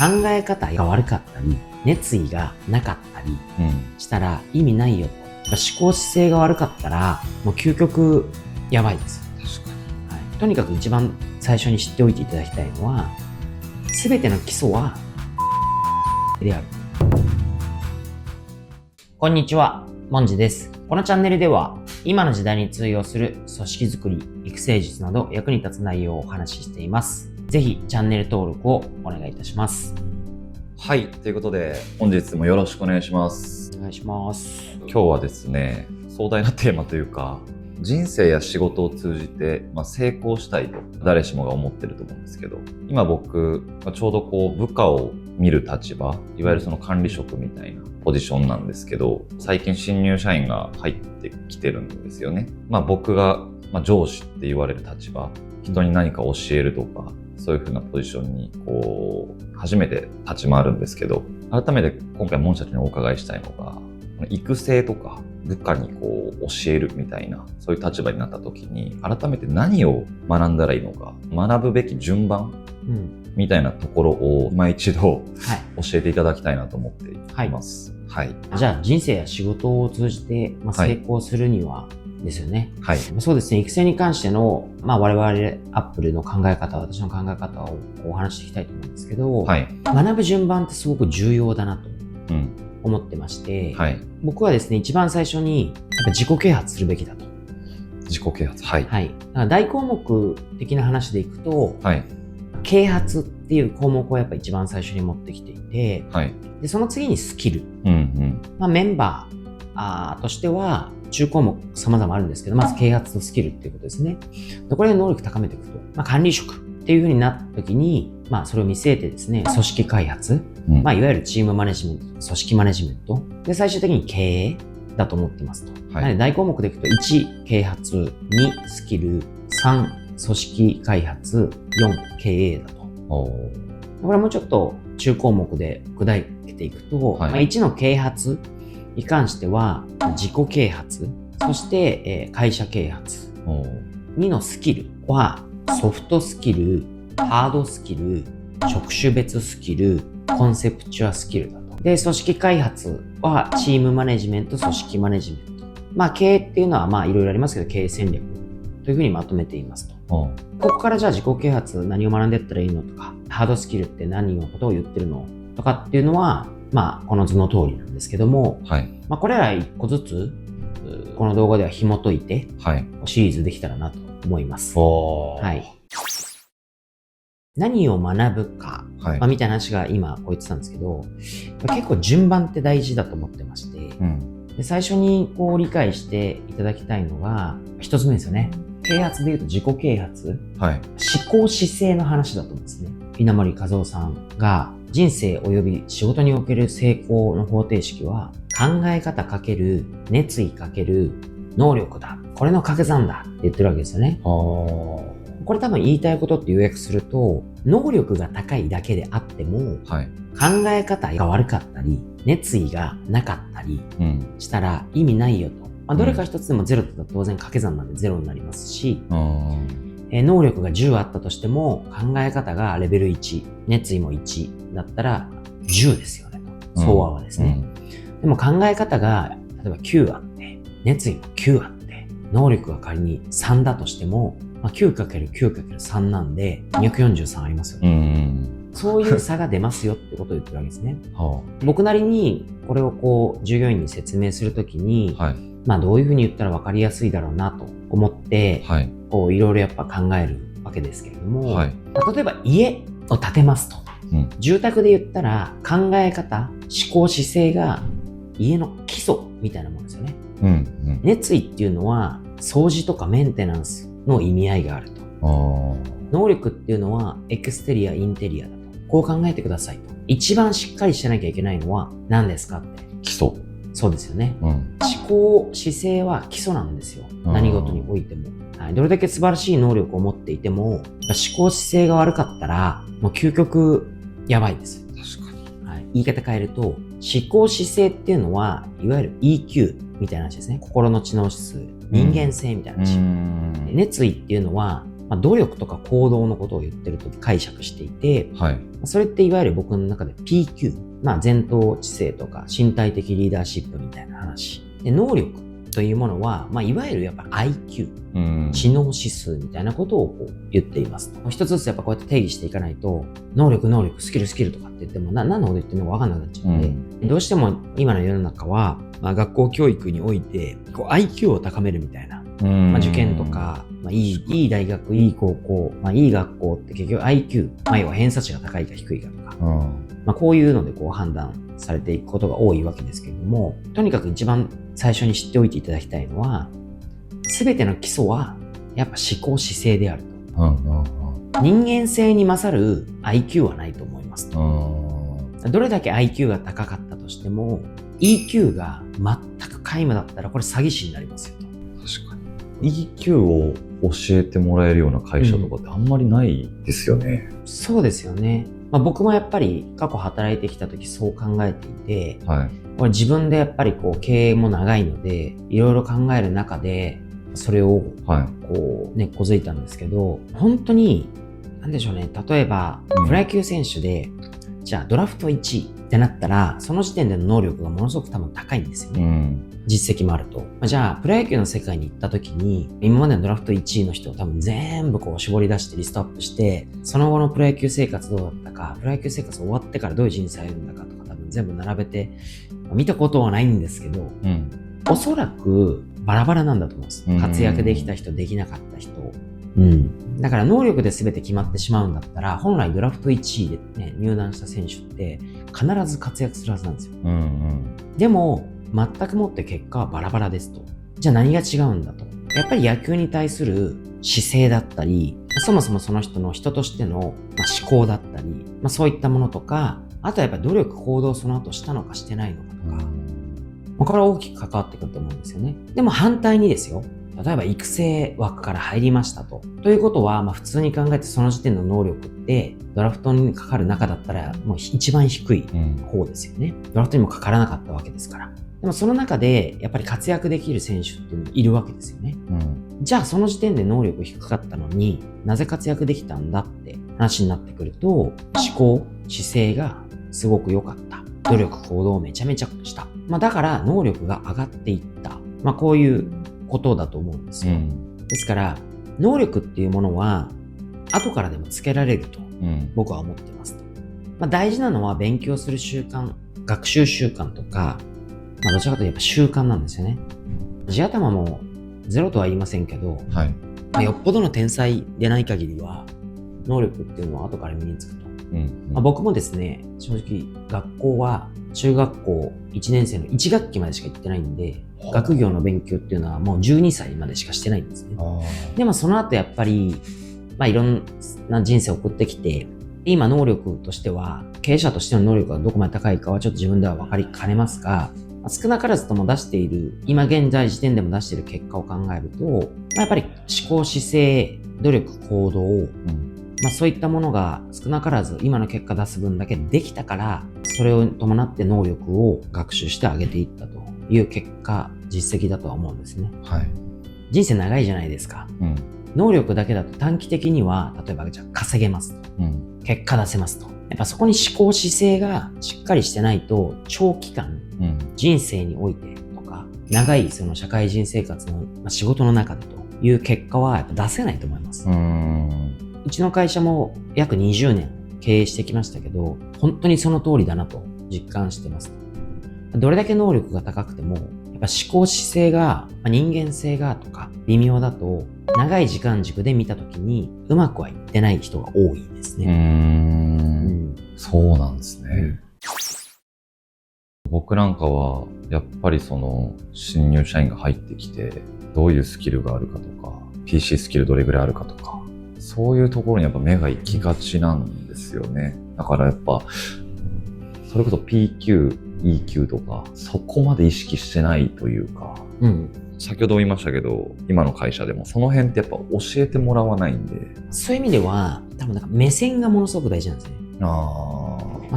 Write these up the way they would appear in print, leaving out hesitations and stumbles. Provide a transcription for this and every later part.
考え方が悪かったり、熱意がなかったりしたら意味ないよと。思考姿勢が悪かったら、もう究極やばいです。確かに。はい、とにかく一番最初に知っておいていただきたいのは、すべての基礎はである。こんにちは、もんじです。このチャンネルでは、今の時代に通用する組織づくり、育成術など役に立つ内容をお話ししています。ぜひチャンネル登録をお願いいたします。はい、ということで本日もよろしくお願いします。お願いします。今日はですね、壮大なテーマというか、人生や仕事を通じて、成功したいと誰しもが思ってると思うんですけど、今僕、ちょうど部下を見る立場、いわゆるその管理職みたいなポジションなんですけど、最近新入社員が入ってきてるんですよね。僕が上司って言われる立場、人に何か教えるとか、そういう風なポジションに初めて立ち回るんですけど、改めて今回モン社長にお伺いしたいのが、育成とか部下に教えるみたいな、そういう立場になった時に改めて何を学んだらいいのか、学ぶべき順番みたいなところを今一度教えていただきたいなと思っています。はい。じゃあ人生や仕事を通じて成功するには、ですよね。はい。そうですね。育成に関しての、我々アップルの考え方、私の考え方をお話していきたいと思うんですけど、はい、学ぶ順番ってすごく重要だなと思ってまして、はい、僕はですね、一番最初にやっぱ自己啓発するべきだと。自己啓発。はい。はい。だから大項目的な話でいくと、はい、啓発っていう項目をやっぱ一番最初に持ってきていて、はい、でその次にスキル。メンバーとしては、中項目様々あるんですけど、まず啓発とスキルっていうことですね。でこれで能力高めていくと、管理職っていう風になった時に、それを見据えてですね、組織開発、いわゆるチームマネジメント、組織マネジメント、で、最終的に経営だと思ってますと。はい、なので大項目でいくと、1、啓発、2、スキル、3、組織開発、4、経営だと。これもうちょっと中項目で砕けていくと、1の啓発に関しては自己啓発、そして会社啓発。2のスキルはソフトスキル、ハードスキル、職種別スキル、コンセプチュアスキルだと。で、組織開発はチームマネジメント、組織マネジメント。経営っていうのはいろいろありますけど、経営戦略というふうにまとめていますと。ここからじゃあ自己啓発何を学んでいったらいいのとか、ハードスキルって何のことを言ってるのとかっていうのは、この図の通りなんですけども、これら一個ずつ、この動画では紐解いて、シリーズできたらなと思います。はい。何を学ぶか、みたいな話が今こう言ってたんですけど、結構順番って大事だと思ってまして、で最初に理解していただきたいのが、一つ目ですよね。啓発で言うと自己啓発、思考姿勢の話だと思うんですね。稲森和夫さんが人生及び仕事における成功の方程式は考え方かける熱意かける能力だ。これの掛け算だって言ってるわけですよね。これ多分言いたいことって要約すると、能力が高いだけであっても、考え方が悪かったり、熱意がなかったりしたら意味ないよと。どれか一つでもゼロだったら当然掛け算なんでゼロになりますし、能力が10あったとしても考え方がレベル1、熱意も1だったら10ですよねと。総和はですね。でも考え方が例えば9あって、熱意も9あって、能力が仮に3だとしても、9×9×3 なんで243ありますよね。そういう差が出ますよってことを言ってるわけですね。僕なりにこれを従業員に説明するときに、どういうふうに言ったら分かりやすいだろうなと思って、いろいろやっぱ考えるわけですけれども、例えば家を建てますと。住宅で言ったら考え方、思考姿勢が家の基礎みたいなものですよね。熱意っていうのは掃除とかメンテナンスの意味合いがあると。能力っていうのはエクステリア、インテリアだと。こう考えてくださいと。一番しっかりしてなきゃいけないのは何ですかって。基礎。そうですよね。思考、姿勢は基礎なんですよ。何事においても。どれだけ素晴らしい能力を持っていても、思考姿勢が悪かったら、もう究極やばいです。確かに。言い方変えると、思考姿勢っていうのは、いわゆる EQ みたいな話ですね。心の知能指数、人間性みたいな話。熱意っていうのは、努力とか行動のことを言ってると解釈していて、はい、それっていわゆる僕の中で PQ、前頭知性とか身体的リーダーシップみたいな話。で、能力というものは、いわゆるやっぱ IQ、知能指数みたいなことをこう言っています。一つずつやっぱこうやって定義していかないと、能力、スキルとかって言っても何のこと言ってるのか分かんなくなっちゃうので、どうしても今の世の中は、学校教育においてこう IQ を高めるみたいな、受験とか、いい大学、いい高校、いい学校って結局 IQ、要は偏差値が高いか低いかとか、こういうのでこう判断されていくことが多いわけですけれども、とにかく一番最初に知っておいていただきたいのは、全ての基礎はやっぱ思考姿勢であると。人間性に勝る IQ はないと思いますと。どれだけ IQ が高かったとしても EQ が全く皆無だったらこれ詐欺師になりますよと。確かに EQ を教えてもらえるような会社とかってあんまりないですよね。そうですよね。僕もやっぱり過去働いてきた時そう考えていて、これ自分でやっぱりこう経営も長いのでいろいろ考える中でそれをこう根っこづいたんですけど、本当になんでしょうね、例えばプロ野球選手で、じゃあドラフト1位ってなったらその時点での能力がものすごく多分高いんですよね、実績もあると。じゃあプロ野球の世界に行った時に今までのドラフト1位の人を多分全部こう絞り出してリストアップして、その後のプロ野球生活どうだったか、プロ野球生活終わってからどういう人生を歩んだかとか多分全部並べて見たことはないんですけど、おそらくバラバラなんだと思うんです。活躍できた人、できなかった人。だから能力で全て決まってしまうんだったら、本来ドラフト1位で、ね、入団した選手って必ず活躍するはずなんですよ。でも全くもって結果はバラバラですと。じゃあ何が違うんだと。やっぱり野球に対する姿勢だったり、そもそもその人の人としての思考だったり、そういったものとか、あとはやっぱり努力行動をその後したのかしてないのかとか、これは大きく関わってくると思うんですよね。でも反対にですよ、例えば育成枠から入りましたと。ということは、普通に考えてその時点の能力ってドラフトにかかる中だったらもう一番低い方ですよね。ドラフトにもかからなかったわけですから。でもその中でやっぱり活躍できる選手っていうのもいるわけですよね。じゃあその時点で能力低かったのになぜ活躍できたんだって話になってくると、思考、姿勢がすごく良かった。努力行動をめちゃめちゃした。だから能力が上がっていった。こういうことだと思うんですよ。ですから能力っていうものは後からでもつけられると僕は思ってますと。大事なのは勉強する習慣、学習習慣とか、どちらかというとやっぱ習慣なんですよね。地頭もゼロとは言いませんけど、よっぽどの天才でない限りは能力っていうのは後から身につくと。僕もですね、正直学校は中学校1年生の1学期までしか行ってないんで、学業の勉強っていうのはもう12歳までしかしてないんですね。でもその後やっぱり、いろんな人生を送ってきて、今能力としては、経営者としての能力がどこまで高いかはちょっと自分では分かりかねますが、少なからずとも出している、今現在時点でも出している結果を考えると、やっぱり思考姿勢、努力行動、そういったものが少なからず今の結果出す分だけできたから、それを伴って能力を学習して上げていったという結果、実績だとは思うんですね。人生長いじゃないですか。能力だけだと短期的には、例えばじゃあ稼げますと。結果出せますと。やっぱそこに思考姿勢がしっかりしてないと、長期間、人生においてとか、長いその社会人生活の、仕事の中でという結果はやっぱ出せないと思います。うちの会社も約20年経営してきましたけど、本当にその通りだなと実感してます。どれだけ能力が高くても、やっぱ思考姿勢が、人間性がとか微妙だと、長い時間軸で見たときにうまくはいってない人が多いですね。そうなんですね。僕なんかはやっぱりその新入社員が入ってきてどういうスキルがあるかとか PC スキルどれぐらいあるかとかそういうところにやっぱ目が行きがちなんですよね。だからやっぱそれこそ PQ、EQ とかそこまで意識してないというか、先ほども言いましたけど今の会社でもその辺ってやっぱ教えてもらわないんで、そういう意味では多分目線がものすごく大事なんですね。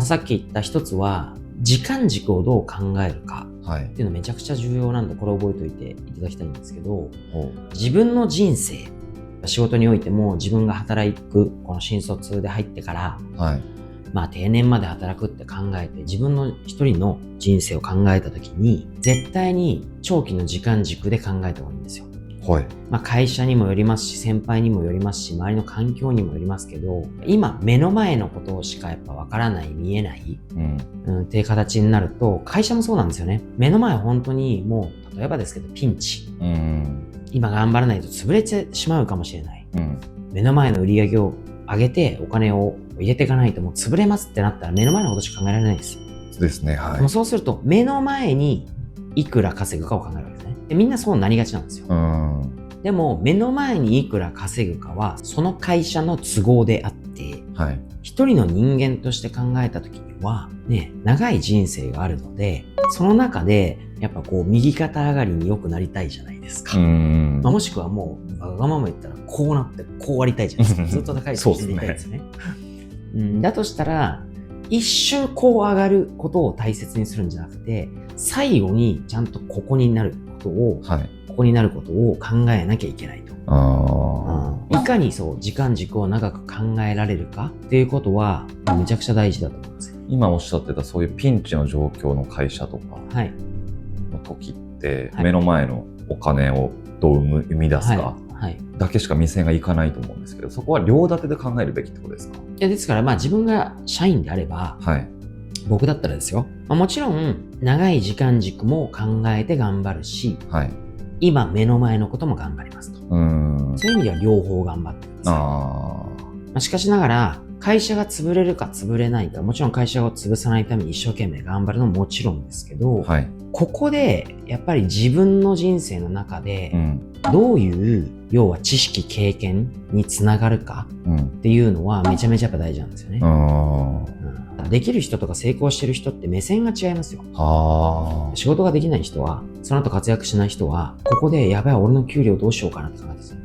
さっき言った一つは時間軸をどう考えるかっていうのめちゃくちゃ重要なんで、これ覚えておいていただきたいんですけど、自分の人生、仕事においても自分が働く、この新卒で入ってから、はい。定年まで働くって考えて、自分の一人の人生を考えたときに、絶対に長期の時間軸で考えた方がいいんですよ。はい。会社にもよりますし、先輩にもよりますし、周りの環境にもよりますけど、今目の前のことしかやっぱわからない、見えない、っていう形になると、会社もそうなんですよね。目の前本当にもう、例えばですけど、ピンチ。今頑張らないと潰れてしまうかもしれない。目の前の売り上げを上げてお金を入れていかないともう潰れますってなったら目の前のことしか考えられないです。そうですね。はい。でもそうすると目の前にいくら稼ぐかを考えるわけですね。でみんなそうなりがちなんですよ。でも目の前にいくら稼ぐかはその会社の都合であって、はい、一人の人間として考えた時にはね、長い人生があるので、その中でやっぱこう右肩上がりに良くなりたいじゃないですか。もしくはもうわがまま言ったらこうなってこうありたいじゃないですか。ずっと高い数字でいたいですね。だとしたら一瞬こう上がることを大切にするんじゃなくて、最後にちゃんとここになることを、ここになることを考えなきゃいけないと。いかにそう時間軸を長く考えられるかっていうことはめちゃくちゃ大事だと思います。今おっしゃってたそういうピンチの状況の会社とかの時って、目の前のお金をどう生み出すかだけしか目線がいかないと思うんですけど、そこは両立てで考えるべきってことですか？いや、ですから自分が社員であれば、僕だったらですよ、もちろん長い時間軸も考えて頑張るし、今目の前のことも頑張りますと。そういう意味では両方頑張ってください。しかしながら会社が潰れるか潰れないか、もちろん会社を潰さないために一生懸命頑張るのももちろんですけど、ここでやっぱり自分の人生の中でどういう要は知識経験につながるかっていうのはめちゃめちゃやっぱ大事なんですよね。できる人とか成功してる人って目線が違いますよ。仕事ができない人は、その後活躍しない人は、ここでやばい俺の給料どうしようかなって考えてるんですよ。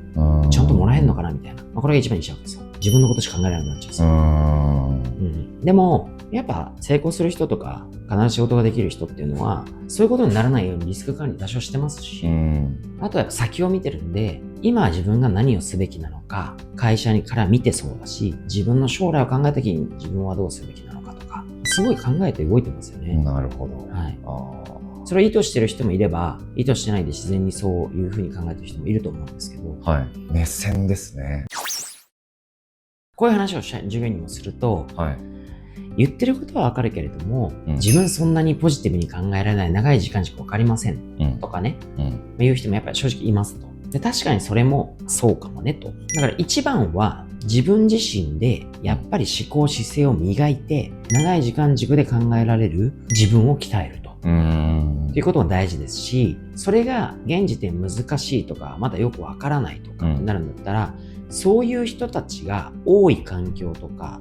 ちゃんともらえるのかなみたいな。これが一番にしちゃうんですよ。自分のことしか考えられなくなっちゃうんですよ。でもやっぱ成功する人とか必ず仕事ができる人っていうのはそういうことにならないようにリスク管理多少してますし、あとはやっぱ先を見てるんで、今自分が何をすべきなのか会社にから見てそうだし、自分の将来を考えた時に自分はどうするべきなのかとかすごい考えて動いてますよね。なるほど。それを意図してる人もいれば、意図してないで自然にそういうふうに考えてる人もいると思うんですけど、目線ですね。こういう話を授業にもすると、言ってることはわかるけれども、自分そんなにポジティブに考えられない、長い時間しかわかりません、とかね、いう人もやっぱり正直いますと。で、確かにそれもそうかもねと。だから一番は自分自身でやっぱり思考姿勢を磨いて、長い時間軸で考えられる自分を鍛えると。っていうことが大事ですし、それが現時点難しいとか、まだよくわからないとかってなるんだったら、そういう人たちが多い環境とか、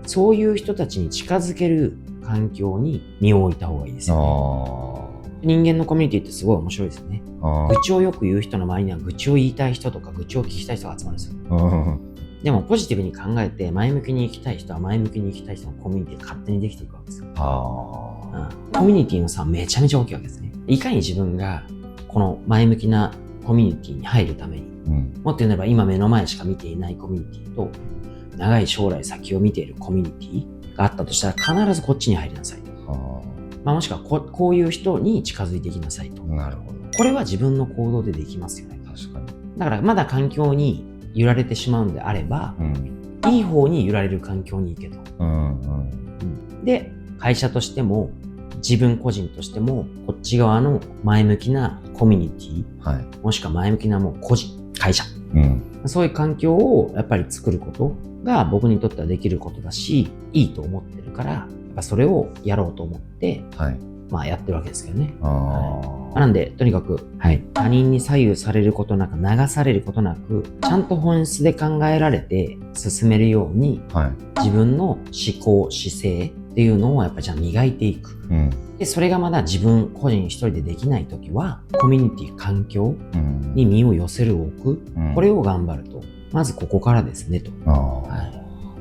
そういう人たちに近づける環境に身を置いた方がいいですよね。人間のコミュニティってすごい面白いですよね。愚痴をよく言う人の周りには愚痴を言いたい人とか愚痴を聞きたい人が集まるんですよ。でもポジティブに考えて前向きに生きたい人は前向きに生きたい人のコミュニティが勝手にできていくわけですよ。コミュニティの差はめちゃめちゃ大きいわけですね。いかに自分がこの前向きなコミュニティに入るために、もっと言うならば今目の前しか見ていないコミュニティと長い将来先を見ているコミュニティがあったとしたら必ずこっちに入りなさいと。もしくはこういう人に近づいていきなさいと。なるほど。これは自分の行動でできますよね。確かに。だからまだ環境に揺られてしまうんであれば、いい方に揺られる環境に行けと。で、会社としても自分個人としてもこっち側の前向きなコミュニティ、もしくは前向きなもう個人、会社、そういう環境をやっぱり作ることが僕にとってはできることだし、いいと思ってるから、やっぱそれをやろうと思って、やってるわけですけどね。なんで、とにかく、他人に左右されることなく、流されることなく、ちゃんと本質で考えられて進めるように、自分の思考、姿勢っていうのをやっぱりじゃあ磨いていく。で、それがまだ自分個人一人でできないときは、コミュニティ、環境に身を寄せる置く、これを頑張ると。まずここからですねと。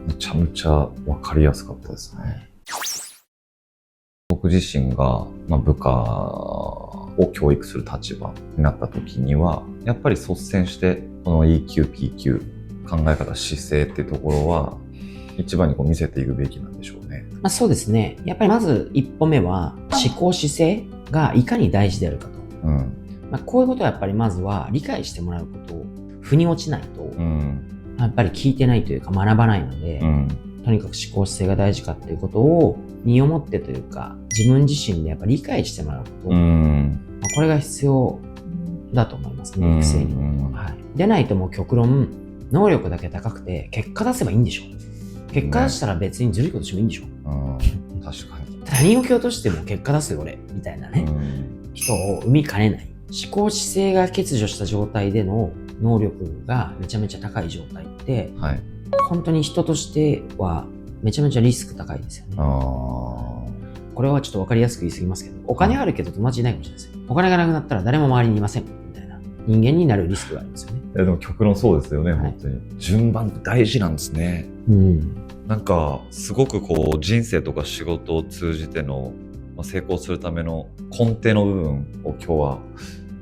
めちゃめちゃわかりやすかったですね。僕自身が、部下を教育する立場になった時には、やっぱり率先してこの EQ、PQ、考え方、姿勢っていうところは、一番に見せていくべきなんでしょうね。そうですね。やっぱりまず一歩目は、思考姿勢がいかに大事であるかと。こういうことはやっぱりまずは理解してもらうことを腑に落ちないと、やっぱり聞いてないというか学ばないので、とにかく思考姿勢が大事かっていうことを身をもってというか、自分自身でやっぱり理解してもらうこと、これが必要だと思いますね、育成に。でないともう極論、能力だけ高くて結果出せばいいんでしょ。結果出したら別にずるいことしてもいいんでしょ。確かに。他人を蹴落としても結果出すよ俺、みたいなね、人を生みかねない。思考姿勢が欠如した状態での能力がめちゃめちゃ高い状態って、本当に人としてはめちゃめちゃリスク高いですよね。これはちょっと分かりやすく言い過ぎますけど、お金あるけど友達いないかもしれないですよ。お金がなくなったら誰も周りにいませんみたいな人間になるリスクがありますよね。でも極論そうですよね、本当に。順番って大事なんですね。なんかすごく人生とか仕事を通じての成功するための根底の部分を今日は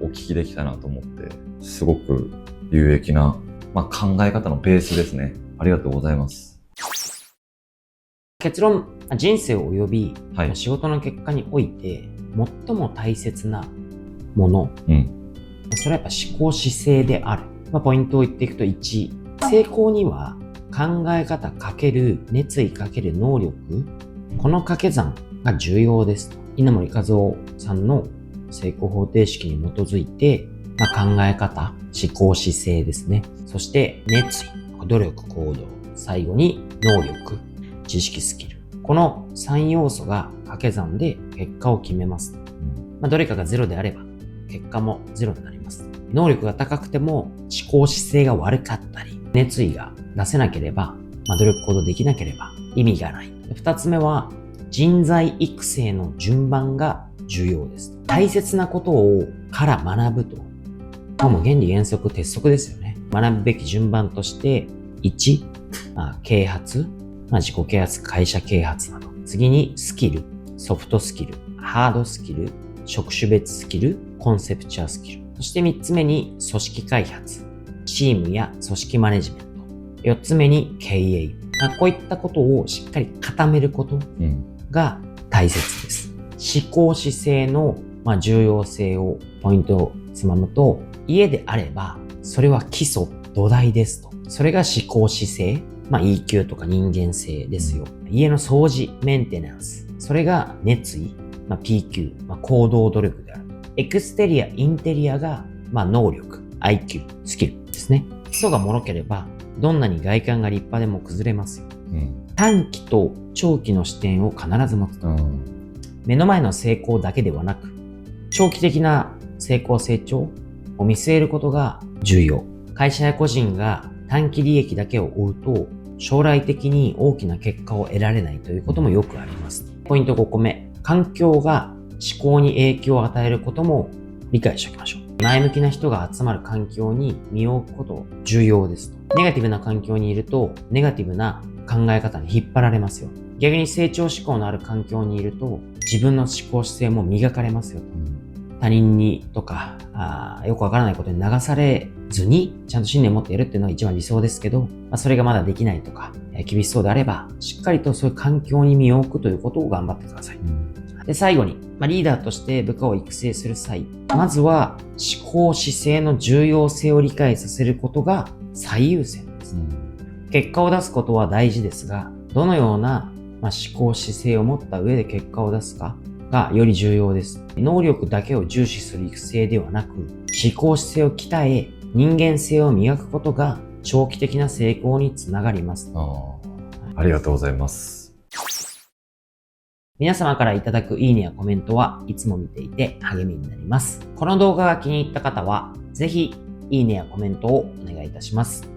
お聞きできたなと思って、すごく有益な、考え方のベースですね。ありがとうございます。結論、人生及び仕事の結果において最も大切なもの、それはやっぱ思考姿勢である。ポイントを言っていくと1、成功には考え方×熱意×能力、この掛け算が重要ですと。稲盛和夫さんの成功方程式に基づいて、考え方、思考姿勢ですね。そして熱意、努力、行動。最後に能力、知識、スキル。この3要素が掛け算で結果を決めます。どれかが0であれば結果も0になります。能力が高くても思考姿勢が悪かったり、熱意が出せなければ、努力行動できなければ意味がない。2つ目は人材育成の順番が重要です。大切なことをから学ぶと。もう原理原則鉄則ですよね。学ぶべき順番として1、啓発、自己啓発、会社啓発など。次にスキル、ソフトスキル、ハードスキル、職種別スキル、コンセプチュアスキル。そして3つ目に組織開発、チームや組織マネジメント。4つ目に経営。こういったことをしっかり固めることが大切です。思考姿勢の重要性をポイントをつまむと、家であればそれは基礎土台ですと。それが思考姿勢、EQ とか人間性ですよ。家の掃除、メンテナンス、それが熱意、PQ、行動努力である。エクステリア、インテリアが能力、IQ、スキルですね。基礎が脆ければどんなに外観が立派でも崩れますよ。短期と長期の視点を必ず持つと。目の前の成功だけではなく、長期的な成功成長を見据えることが重要。会社や個人が短期利益だけを追うと、将来的に大きな結果を得られないということもよくあります。ポイント5個目、環境が思考に影響を与えることも理解しておきましょう。前向きな人が集まる環境に身を置くこと重要ですと。ネガティブな環境にいると、ネガティブな考え方に引っ張られますよ。逆に成長志向のある環境にいると、自分の思考姿勢も磨かれますよと。他人にとかよくわからないことに流されずにちゃんと信念を持ってやるっていうのが一番理想ですけど、それがまだできないとか厳しそうであれば、しっかりとそういう環境に身を置くということを頑張ってください。で、最後に、リーダーとして部下を育成する際、まずは思考姿勢の重要性を理解させることが最優先です。結果を出すことは大事ですが、どのような思考姿勢を持った上で結果を出すかがより重要です。能力だけを重視する育成ではなく、思考姿勢を鍛え、人間性を磨くことが長期的な成功につながります。ありがとうございます。皆様からいただくいいねやコメントはいつも見ていて励みになります。この動画が気に入った方は、ぜひいいねやコメントをお願いいたします。